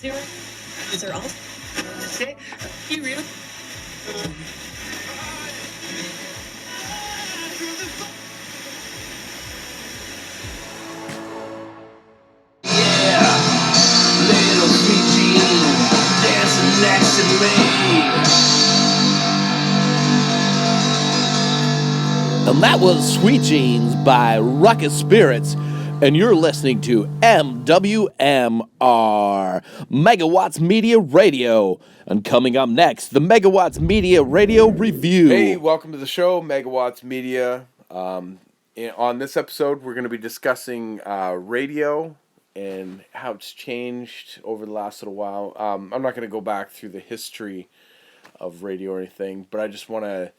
Zero. Is there all? Say, you really? Yeah, little sweet jean dancing next to me. And that was Sweet Jeans by Ruckus Spirits. And you're listening to MWMR, Megawatts Media Radio. And coming up next, the Megawatts Media Radio Review. Hey, welcome to the show, Megawatts Media. On this episode, we're going to be discussing radio and how it's changed over the last little while. I'm not going to go back through the history of radio or anything, but I just want to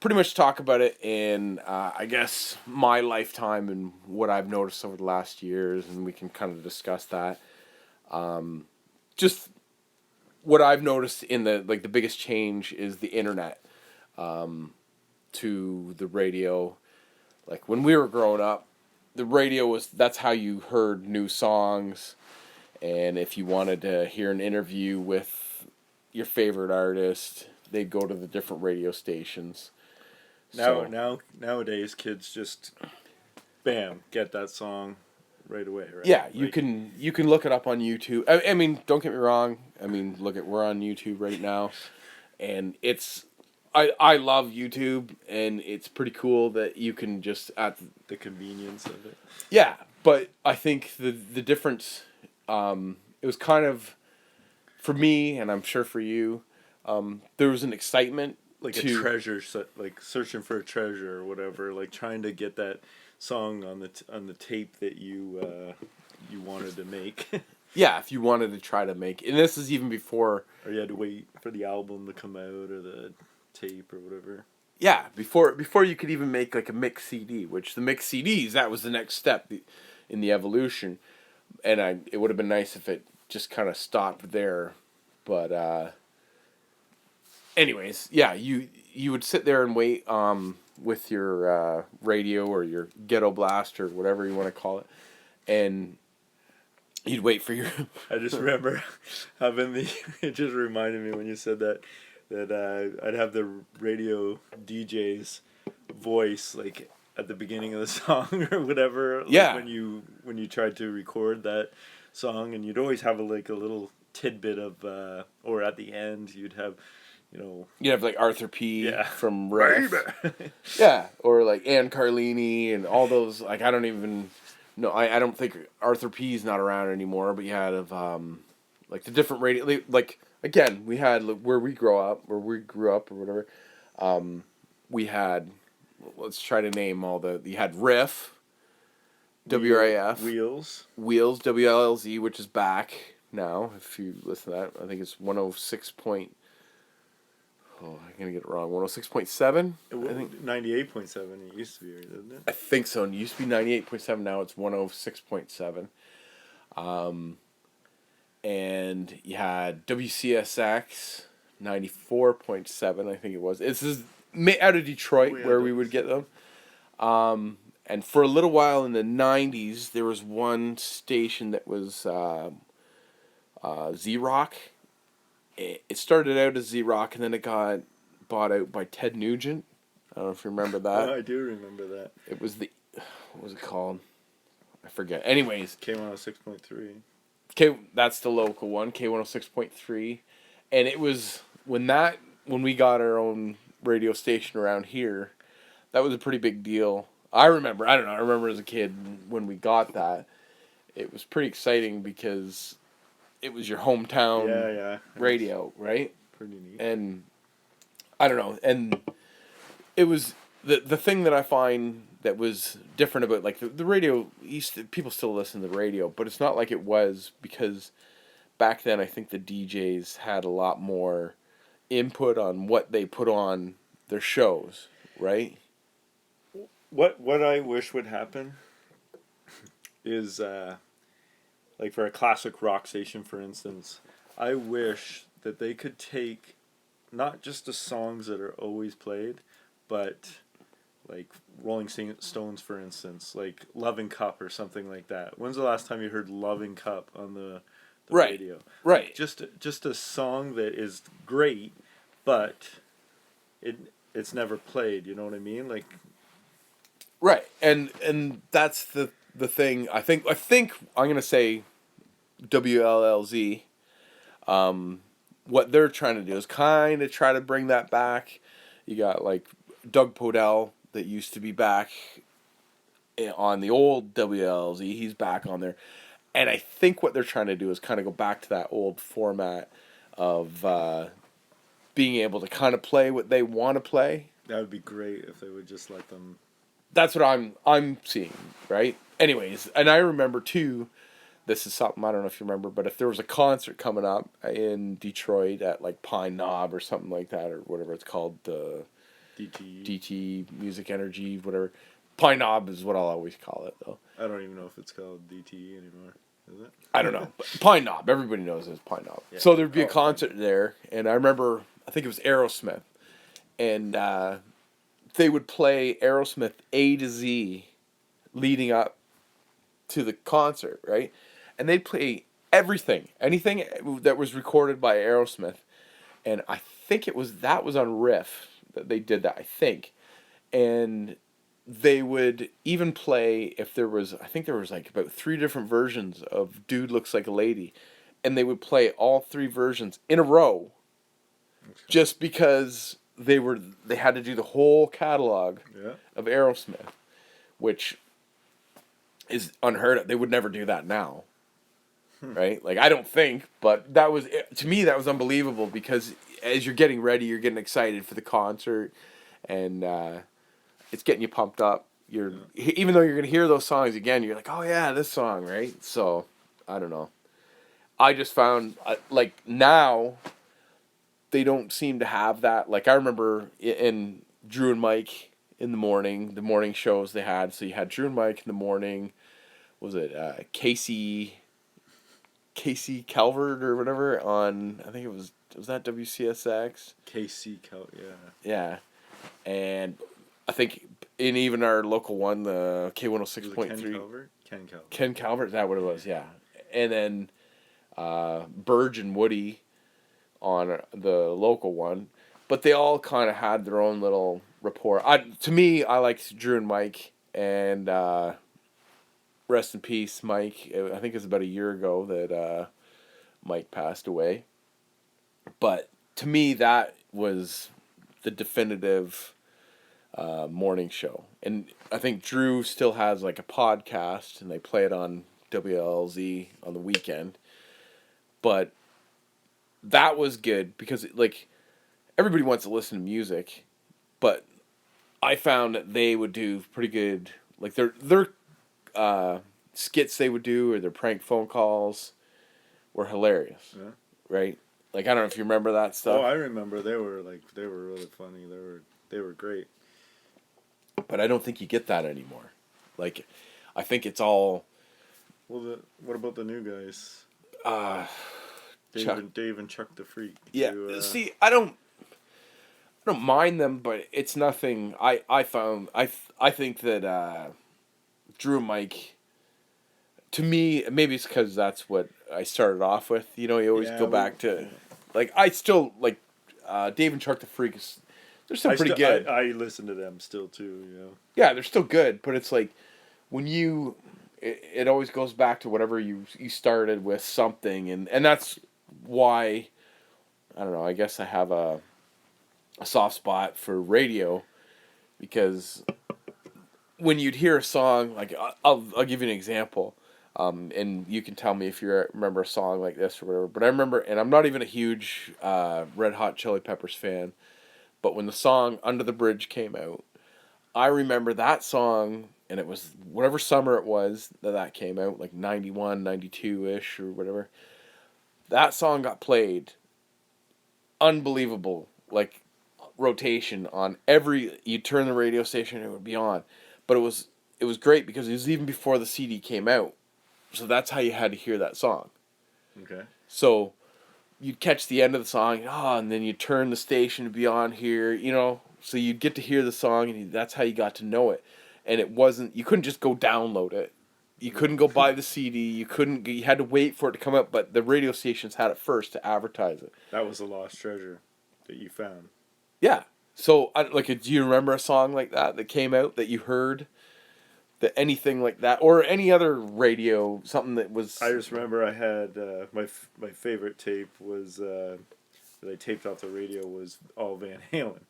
pretty much talk about it in, I guess, my lifetime and what I've noticed over the last years, and we can kind of discuss that. Just what I've noticed in the biggest change is the internet to the radio. Like when we were growing up, the radio that's how you heard new songs, and if you wanted to hear an interview with your favorite artist, they'd go to the different radio stations. Nowadays, kids just, bam, get that song right away, right? Yeah, you can look it up on YouTube. I mean, don't get me wrong. I mean, we're on YouTube right now, and I love YouTube, and it's pretty cool that you can just at the convenience of it. Yeah, but I think the difference, it was kind of, for me, and I'm sure for you, there was an excitement. Like a treasure, like searching for a treasure or whatever, like trying to get that song on the tape that you wanted to make. Yeah, if you wanted to try to make, and this is even before, or you had to wait for the album to come out or the tape or whatever. Yeah, before you could even make like a mix CD, which the mix CDs, that was the next step in the evolution, and it would have been nice if it just kind of stopped there, but anyways, yeah, you would sit there and wait with your radio or your ghetto blast or whatever you want to call it, and you'd wait for your. I just remember having it just reminded me when you said that I'd have the radio DJ's voice like at the beginning of the song or whatever. Yeah. Like when you tried to record that song, and you'd always have a little tidbit of or at the end you'd have. You'd have like Arthur P. from Riff. Baby. Yeah, or like Ann Carlini and all those. Like I don't even know. I don't think Arthur P.'s not around anymore. But you had like the different radio. Like again, we had where we grew up or whatever. We had. Let's try to name all the. You had Riff. WRAF. Wheels. WLLZ, which is back now. If you listen to that, I think it's 106. I'm going to get it wrong. 106.7? I think 98.7 it used to be, didn't it? I think so. It used to be 98.7. Now it's 106.7. And you had WCSX 94.7, I think it was. This is out of Detroit where we would get them. And for a little while in the 90s, there was one station that was Z-Rock. It started out as Z-Rock, and then it got bought out by Ted Nugent. I don't know if you remember that. Oh, I do remember that. It was what was it called? I forget. Anyways. K106.3. That's the local one, K106.3. And it was, when we got our own radio station around here, that was a pretty big deal. I remember as a kid when we got that, it was pretty exciting because it was your hometown radio, right? Pretty neat. And I don't know, and it was the thing that I find that was different about like the radio. People still listen to the radio, but it's not like it was, because back then I think the DJs had a lot more input on what they put on their shows, right? What I wish would happen is like for a classic rock station, for instance, I wish that they could take not just the songs that are always played, but like Rolling Stones, for instance, like Loving Cup or something like that. When's the last time you heard Loving Cup on the the Right. radio. Right. Just a song that is great, but it's never played. You know what I mean? Like, Right. And that's the thing. I think I'm gonna say WLLZ. What they're trying to do is kind of try to bring that back. You got like Doug Podell that used to be back on the old WLZ. He's back on there, and I think what they're trying to do is kind of go back to that old format of being able to kind of play what they want to play. that would be great if they would just let them. That's what I'm seeing, right? Anyways, and I remember too. This is something I don't know if you remember, but if there was a concert coming up in Detroit at like Pine Knob or something like that, or whatever it's called, the DT Music Energy, whatever. Pine Knob is what I'll always call it, though. I don't even know if it's called DTE anymore. Is it? I don't know. But Pine Knob, everybody knows it as Pine Knob. Yeah. So there'd be a Oh, concert there, and I remember, I think it was Aerosmith, and they would play Aerosmith A to Z leading up to the concert, right? And they'd play anything that was recorded by Aerosmith, and I think that was on Riff that they did that, I think, and they would even play if I think there was like about 3 different versions of Dude Looks Like a Lady, and they would play all 3 versions in a row, just because they had to do the whole catalog of Aerosmith, which is unheard of. They would never do that now. Right? Like, I don't think, but to me, that was unbelievable, because as you're getting ready, you're getting excited for the concert, and it's getting you pumped up. Even though you're going to hear those songs again, you're like, oh yeah, this song, right? So, I don't know. I just found, like, now, they don't seem to have that. Like, I remember in Drew and Mike in the morning shows they had, so you had Drew and Mike in the morning, was it Casey Calvert or whatever on, I think was that WCSX? Yeah. And I think in even our local one, the K106.3. Ken Calvert, is that what it was? Yeah. And then Burge and Woody on the local one. But they all kind of had their own little rapport. To me, I liked Drew and Mike, and rest in peace, Mike. I think it was about a year ago that Mike passed away. But to me, that was the definitive morning show. And I think Drew still has like a podcast, and they play it on WLZ on the weekend. But that was good, because like everybody wants to listen to music, but I found that they would do pretty good. Like their skits they would do, or their prank phone calls, were hilarious. Yeah. Right? Like, I don't know if you remember that stuff. Oh, I remember. They were really funny. They were great. But I don't think you get that anymore. Like, I think it's all. Well, what about the new guys? Chuck. Dave and Chuck the Freak. Yeah. See, I don't mind them, but it's nothing. I think that Drew and Mike, to me, maybe it's because that's what I started off with. You know, you always go back to, like, I still like Dave and Chuck the Freak. They're still pretty good. I listen to them still too. You know. Yeah, they're still good, but it's like when it always goes back to whatever you started with something, and that's why, I don't know. I guess I have a soft spot for radio, because when you'd hear a song, like I'll give you an example, and you can tell me if you remember a song like this or whatever. But I remember, and I'm not even a huge Red Hot Chili Peppers fan, but when the song Under the Bridge came out, I remember that song, and it was whatever summer it was that came out, like 91, 92-ish or whatever. That song got played, unbelievable, like, rotation on you turn the radio station, it would be on. But it was great, because it was even before the CD came out. So that's how you had to hear that song. Okay. So you'd catch the end of the song, and then you turn the station to be on here, you know. So you'd get to hear the song, and that's how you got to know it. And you couldn't just go download it. You couldn't go buy the CD. You had to wait for it to come out, but the radio stations had it first to advertise it. That was a lost treasure that you found. Yeah. So, do you remember a song like that came out that you heard? That anything like that, or any other radio, something that was. I just remember I had my favorite tape was that I taped off the radio was all Van Halen,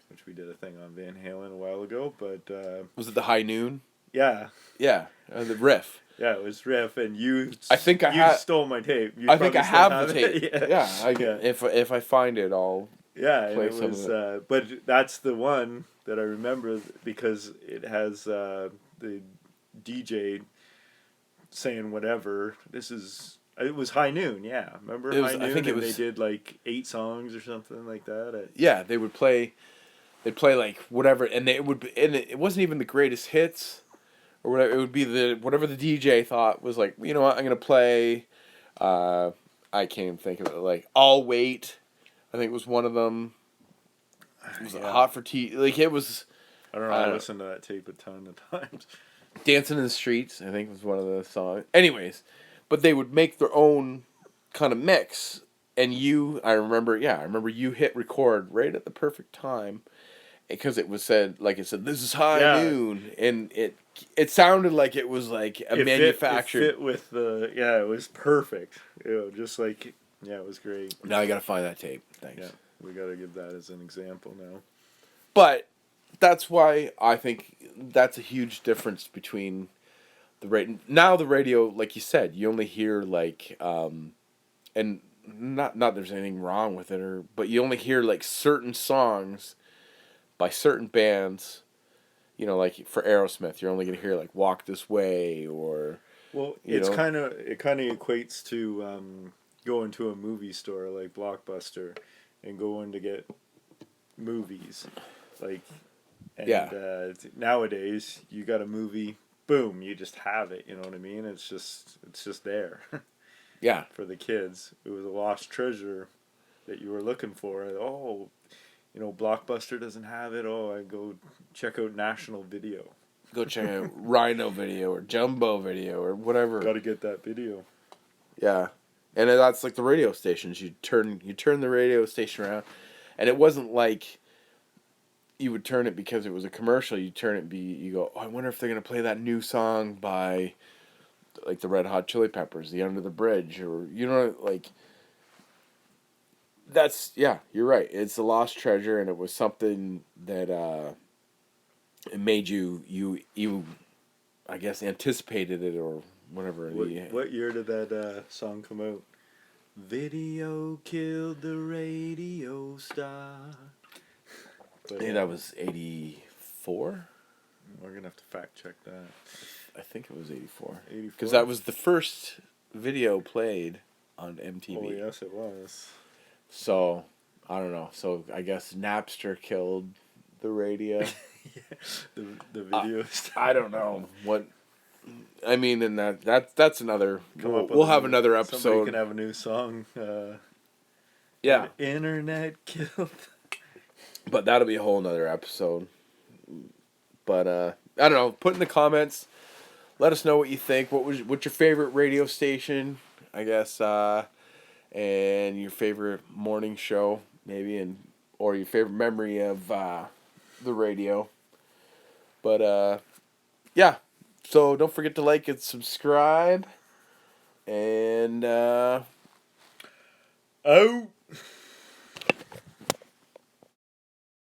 which we did a thing on Van Halen a while ago. But Was it the High Noon? yeah, Yeah, the riff. yeah, it was riff, and you. I think I you stole my tape. You I think I probably still have the tape. it. Yeah, if I find it, I'll. Yeah, and play it some was, of it. but that's the one that I remember because it has the DJ saying whatever. It was High Noon, yeah. Remember It was- High Noon? I think it And was- they did like 8 songs or something like that. Yeah, they would play. They'd play like whatever, and it wasn't even the greatest hits, or whatever. It would be whatever the DJ thought was like. You know what? I'm gonna play. I can't even think of it. Like I'll Wait. I think it was one of them. It was Yeah. Hot for Tea. Like it was I don't know. I listened to that tape a ton of times. Dancing in the Streets. I think was one of the songs. Anyways, but they would make their own kind of mix, and I remember you hit record right at the perfect time, because it said this is High Noon, and it sounded like it was like a manufactured. It fit with it was perfect. Just like, it was great. Now I gotta find that tape. Thanks. Yeah, we got to give that as an example now. But that's why I think that's a huge difference between the radio. Now the radio, like you said, you only hear and not there's anything wrong with it, but you only hear like certain songs by certain bands. You know, like for Aerosmith, you're only gonna hear like "Walk This Way" or. Well, it kind of equates to going to a movie store like Blockbuster and going to get movies, nowadays you got a movie, boom, you just have it. You know what I mean? It's just there. Yeah. For the kids, it was a lost treasure that you were looking for. Oh, Blockbuster doesn't have it. Oh, I go check out National Video. Go check out Rhino Video or Jumbo Video or whatever. Got to get that video. Yeah, and that's like the radio stations. You turn the radio station around, and it wasn't like you would turn it because it was a commercial. You turn it you go, oh, I wonder if they're gonna play that new song by like the Red Hot Chili Peppers, the Under the Bridge, or that's you're right. It's a lost treasure, and it was something that it made you I guess anticipated it or whatever. What year did that song come out? Video killed the radio star. But, that was 84. We're gonna have to fact check that. I think it was 84. 84. Because that was the first video played on MTV. Oh yes, it was. So I don't know. So I guess Napster killed the radio. The video star. I don't know what. I mean, and that's another. We'll have another episode. Somebody can have a new song. Yeah. Internet killed. But that'll be a whole nother episode. But I don't know. Put in the comments. Let us know what you think. What's your favorite radio station? I guess, and your favorite morning show, maybe, or your favorite memory of the radio. But yeah. So don't forget to like and subscribe. And Out.